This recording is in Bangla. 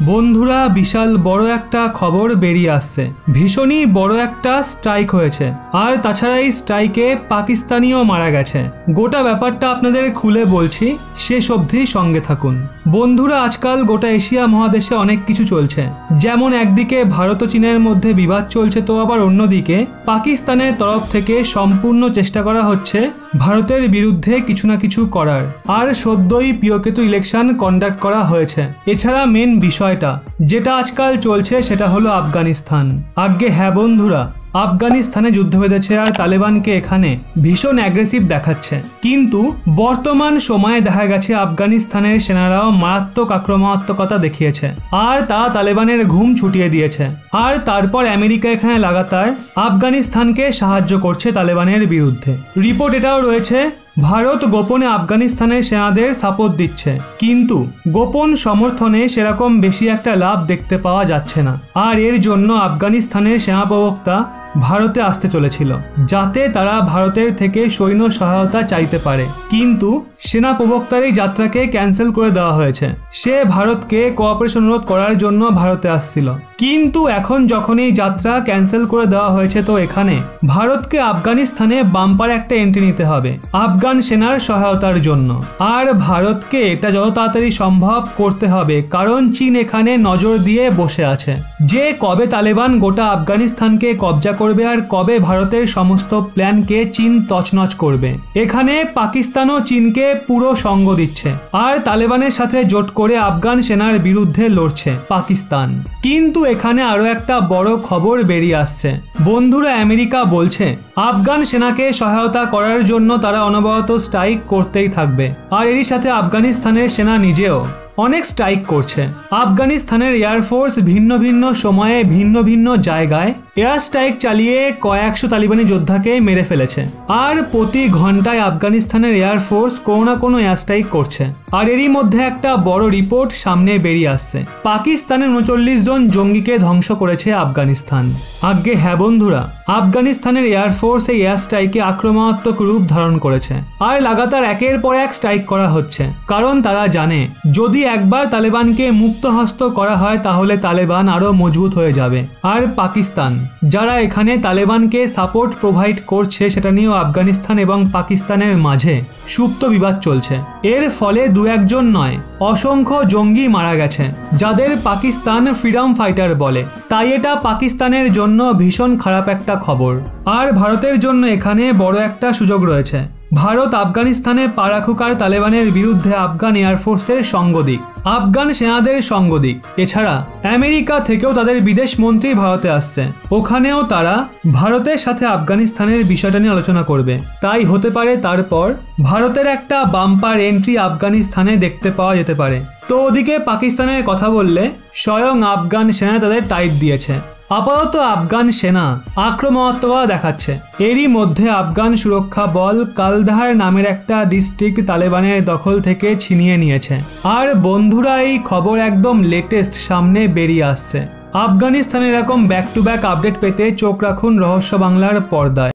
বন্ধুরা বিশাল বড় একটা খবর বেরিয়ে আসছে। ভীষণই বড় একটা স্ট্রাইক হয়েছে, আর তাছাড়া এই স্ট্রাইকে পাকিস্তানিও মারা গেছে। গোটা ব্যাপারটা আপনাদের খুলে বলছি, শেষ অবধি সঙ্গে থাকুন। বন্ধুরা আজকাল গোটা এশিয়া মহাদেশে অনেক কিছু চলছে। যেমন একদিকে ভারত ও চীনের মধ্যে বিবাদ চলছে, তো আবার অন্যদিকে পাকিস্তানের তরফ থেকে সম্পূর্ণ চেষ্টা করা হচ্ছে ভারতের বিরুদ্ধে কিছু না কিছু করার। আর সদ্যই পিওকেতু ইলেকশন কন্ডাক্ট করা হয়েছে। এছাড়া মেন বিষয়টা যেটা আজকাল চলছে সেটা হলো আফগানিস্তান। আজ্ঞে হ্যাঁ বন্ধুরা, আফগানিস্তানে যুদ্ধ বেঁধেছে আর তালেবানকে এখানে ভীষণ অ্যাগ্রেসিভ দেখাচ্ছে। কিন্তু বর্তমান সময়ে দেখা গেছে আফগানিস্তানের সেনারাও মারাত্মক আক্রমণাত্মকতা দেখিয়েছে, আর তা তালেবানের ঘুম ছুটিয়ে দিয়েছে। আর তারপর আমেরিকা এখানে লাগাতার আফগানিস্তানকে সাহায্য করছে তালেবানের বিরুদ্ধে। রিপোর্ট এটাও রয়েছে ভারত গোপনে আফগানিস্তানের সেনাদের সাপোর্ট দিচ্ছে, কিন্তু গোপন সমর্থনে সেরকম বেশি একটা লাভ দেখতে পাওয়া যাচ্ছে না। আর এর জন্য আফগানিস্তানের সেনা প্রবক্তা ভারতে আসতে চলেছিল, যাতে তারা ভারতের থেকে সৈন্য সহায়তা চাইতে পারে। কিন্তু সেনা প্রবক্তার এই যাত্রাকে ক্যান্সেল করে দেওয়া হয়েছে। সে ভারতকে কোঅপারেশন অনুরোধ করার জন্য ভারতে আসছিল, কিন্তু এখন যখন এই যাত্রা ক্যান্সেল করে দেওয়া হয়েছে, তো এখানে ভারতকে আফগানিস্তানে বাম্পার একটা এন্ট্রি নিতে হবে আফগান সেনার সহায়তার জন্য। আর ভারতকে এটা যত তাড়াতাড়ি সম্ভব করতে হবে, কারণ চীন এখানে নজর দিয়ে বসে আছে যে কবে তালেবান গোটা আফগানিস্তানকে কবজা করবে আর কবে ভারতের সমস্ত প্ল্যানকে চীন তছনছ করবে। এখানে পাকিস্তানও চীনকে পুরো সঙ্গ দিচ্ছে, আর তালেবানের সাথে জোট করে আফগান সেনার বিরুদ্ধে লড়ছে পাকিস্তান। কিন্তু এখানে আরো একটা বড় খবর বেরিয়ে আসছে। বন্ধুরা আমেরিকা বলছে আফগান সেনাকে সহায়তা করার জন্য তারা অনবরত স্ট্রাইক করতেই থাকবে, আর এরই সাথে আফগানিস্তানের সেনা নিজেও অনেক স্ট্রাইক করছে। আফগানিস্তানের এয়ারফোর্স ভিন্ন ভিন্ন সময়ে ভিন্ন ভিন্ন জায়গায় এয়ার স্ট্রাইক চালিয়ে কয়েকশো তালিবানি যোদ্ধাকে মেরে ফেলেছে, আর প্রতি ঘন্টায় আফগানিস্তানের এয়ারফোর্স কোনো না কোনো এয়ার স্ট্রাইক করছে। আর এরই মধ্যে একটা বড় রিপোর্ট সামনে বেরিয়ে আসছে, পাকিস্তানের 39 জন জঙ্গিকে ধ্বংস করেছে আফগানিস্তান। আজ্ঞে হ্যাঁ বন্ধুরা, আফগানিস্তানের এয়ারফোর্স এই এয়ার স্ট্রাইকে আক্রমণাত্মক রূপ ধারণ করেছে, আর লাগাতার একের পর এক স্ট্রাইক করা হচ্ছে। কারণ তারা জানে যদি একবার তালেবানকে মুক্ত হস্ত করা হয় তাহলে তালেবান আরো মজবুত হয়ে যাবে। আর পাকিস্তান যারা এখানে তালেবানকে সাপোর্ট প্রোভাইড করছে, সেটা নিয়েও আফগানিস্তান এবং পাকিস্তানের মাঝে সুপ্ত বিবাদ চলছে। এর ফলে দু একজন নয়, অসংখ্য জঙ্গি মারা গেছে, যাদের পাকিস্তান ফ্রিডম ফাইটার বলে। তাই এটা পাকিস্তানের জন্য ভীষণ খারাপ একটা খবর। আর ভারতের জন্য এখানে বড় একটা সুযোগ রয়েছে। ভারত আফগানিস্তানে পা রাখুক আর তালেবানের বিরুদ্ধে আফগান এয়ারফোর্সের সঙ্গ দিক, আফগান সেনাদের সঙ্গ দিক। এছাড়া আমেরিকা থেকেও তাদের বিদেশ মন্ত্রী ভারতে আসছে, ওখানেও তারা ভারতের সাথে আফগানিস্তানের বিষয়টা নিয়ে আলোচনা করবে। তাই হতে পারে তারপর ভারতের একটা বাম্পার এন্ট্রি আফগানিস্তানে দেখতে পাওয়া যেতে পারে। তো ওদিকে পাকিস্তানের কথা বললে স্বয়ং আফগান সেনা তাদের টাইট দিয়েছে। আপাতত আফগান সেনা আক্রমণাত্মকতা দেখাচ্ছে। এরই মধ্যে আফগান সুরক্ষা বল কালদাহার নামের একটা ডিস্ট্রিক্ট তালেবানের দখল থেকে ছিনিয়ে নিয়েছে। আর বন্ধুরা এই খবর একদম লেটেস্ট সামনে বেরিয়ে আসছে। আফগানিস্তানের এরকম ব্যাক টু ব্যাক আপডেট পেতে চোখ রাখুন রহস্য বাংলার পর্দায়।